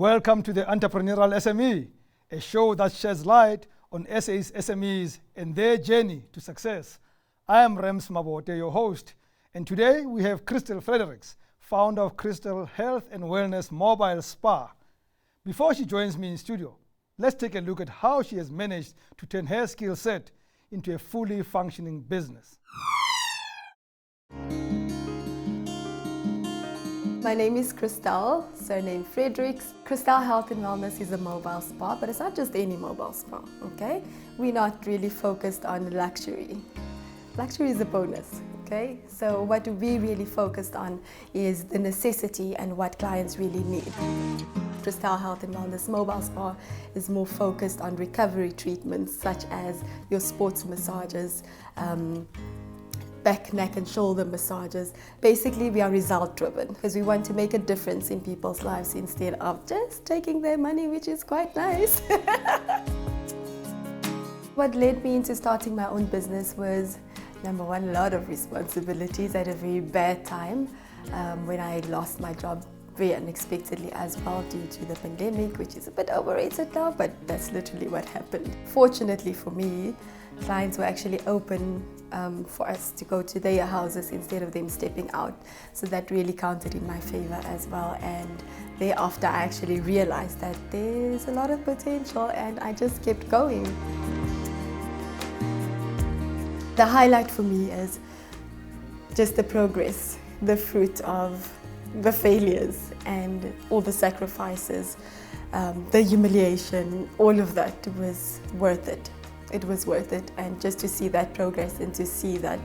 Welcome to the Entrepreneurial SME, a show that sheds light on SA's SMEs and their journey to success. I am Rams Mabote, your host, and today we have Christelle Fredericks, founder of Chrystell Health and Wellness Mobile Spa. Before she joins me in studio, let's take a look at how she has managed to turn her skill set into a fully functioning business. My name is Christelle, surname Fredericks. Chrystell Health and Wellness is a mobile spa, but it's not just any mobile spa, okay? We're not really focused on luxury. Luxury is a bonus, okay? So what we really focused on is the necessity and what clients really need. Chrystell Health and Wellness Mobile Spa is more focused on recovery treatments such as your sports massages, back, neck and shoulder massages. Basically, we are result driven because we want to make a difference in people's lives instead of just taking their money, which is quite nice. What led me into starting my own business was, number one, a lot of responsibilities at a very bad time when I lost my job very unexpectedly as well due to the pandemic, which is a bit overrated now, but that's literally what happened. Fortunately for me, clients were actually open for us to go to their houses instead of them stepping out. So that really counted in my favor as well. And thereafter, I actually realized that there's a lot of potential and I just kept going. The highlight for me is just the progress, the fruit of the failures and all the sacrifices, the humiliation, all of that was worth it. It was worth it, and just to see that progress and to see that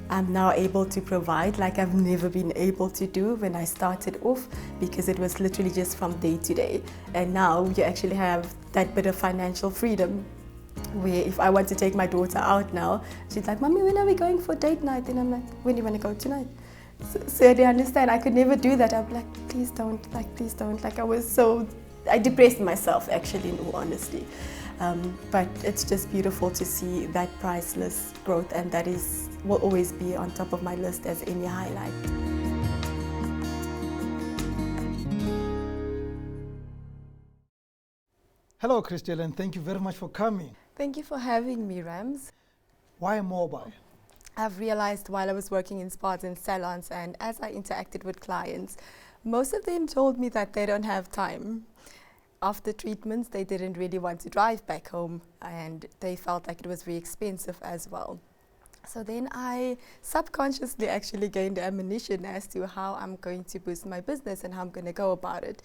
I'm now able to provide like I've never been able to do when I started off, because it was literally just from day to day. And now you actually have that bit of financial freedom where if I want to take my daughter out now, she's like, "Mommy, when are we going for date night?" And I'm like, "When do you want to go tonight?" So they understand I could never do that. I'm like, please don't, please don't. I depressed myself actually, in all honesty. But it's just beautiful to see that priceless growth, and that will always be on top of my list as any highlight. Hello, Chrystelle, and thank you very much for coming. Thank you for having me, Rams. Why mobile? I've realized while I was working in spas and salons, and as I interacted with clients, most of them told me that they don't have time. After treatments, they didn't really want to drive back home, and they felt like it was very expensive as well. So then I subconsciously actually gained ammunition as to how I'm going to boost my business and how I'm going to go about it.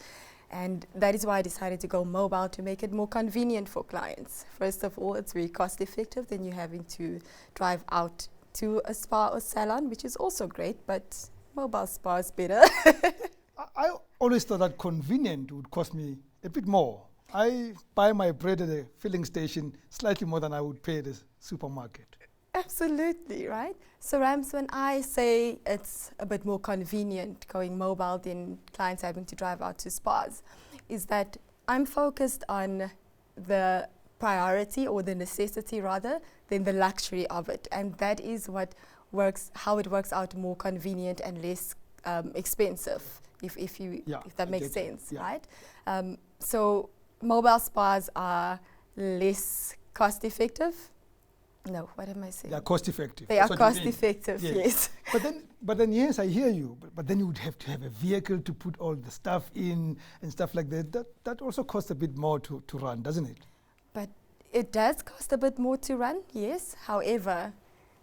And that is why I decided to go mobile, to make it more convenient for clients. First of all, it's very cost effective than you having to drive out to a spa or salon, which is also great, but mobile spa is better. I always thought that convenient would cost me a bit more. I buy my bread at a filling station slightly more than I would pay at the supermarket. Absolutely, right? So Rams, when I say it's a bit more convenient going mobile than clients having to drive out to spas, is that I'm focused on the priority, or the necessity rather, than the luxury of it. And that is how it works out more convenient and less expensive, if that makes sense, right? So mobile spas are less cost effective. No, what am I saying? They are cost effective. They are cost effective, yes. But then yes, I hear you. But then you would have to have a vehicle to put all the stuff in and stuff like that. That also costs a bit more to run, doesn't it? But it does cost a bit more to run, yes. However,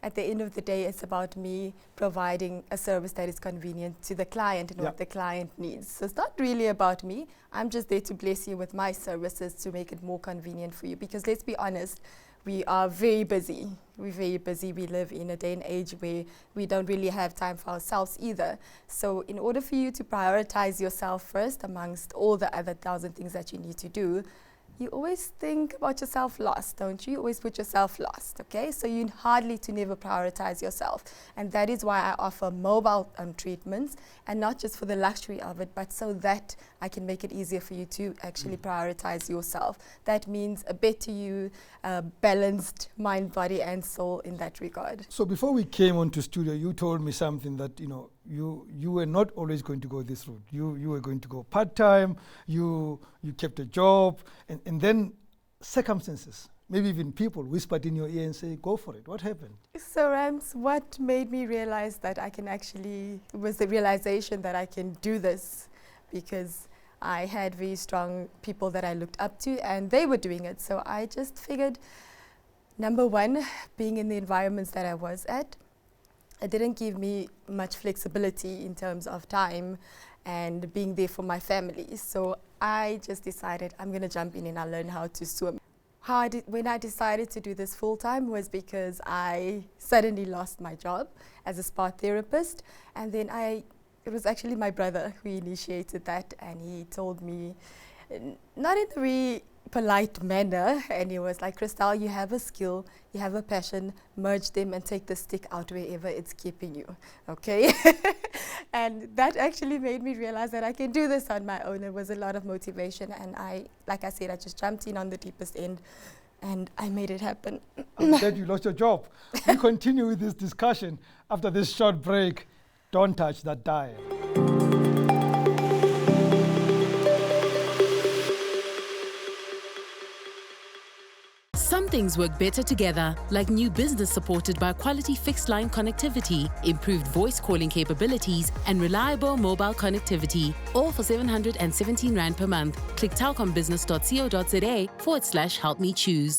at the end of the day, it's about me providing a service that is convenient to the client and what the client needs. So it's not really about me. I'm just there to bless you with my services to make it more convenient for you. Because let's be honest, we are very busy. We're very busy. We live in a day and age where we don't really have time for ourselves either. So in order for you to prioritize yourself first amongst all the other 1,000 things that you need to do, you always think about yourself last, don't you? You always put yourself last, okay? So you hardly to never prioritize yourself. And that is why I offer mobile treatments, and not just for the luxury of it, but so that I can make it easier for you to actually prioritize yourself. That means a better you, balanced mind, body, and soul in that regard. So before we came onto studio, you told me something that, you were not always going to go this route. You were going to go part-time, you kept a job, and then circumstances, maybe even people whispered in your ear and say, go for it. What happened? So Rams, what made me realize that was the realization that I can do this, because I had very strong people that I looked up to and they were doing it. So I just figured, number one, being in the environments that I was at, it didn't give me much flexibility in terms of time and being there for my family. So I just decided I'm going to jump in and I'll learn how to swim. When I decided to do this full-time was because I suddenly lost my job as a spa therapist, and then it was actually my brother who initiated that, and he told me, not in a very polite manner, and he was like, Chrystell, you have a skill, you have a passion, merge them and take the stick out wherever it's keeping you, okay? And that actually made me realize that I can do this on my own. It was a lot of motivation, and like I said, I just jumped in on the deepest end and I made it happen. I'm glad you lost your job. We continue with this discussion after this short break. Don't touch that dial. Some things work better together, like new business supported by quality fixed line connectivity, improved voice calling capabilities, and reliable mobile connectivity, all for R717 per month. Click telcombusiness.co.za/help me choose.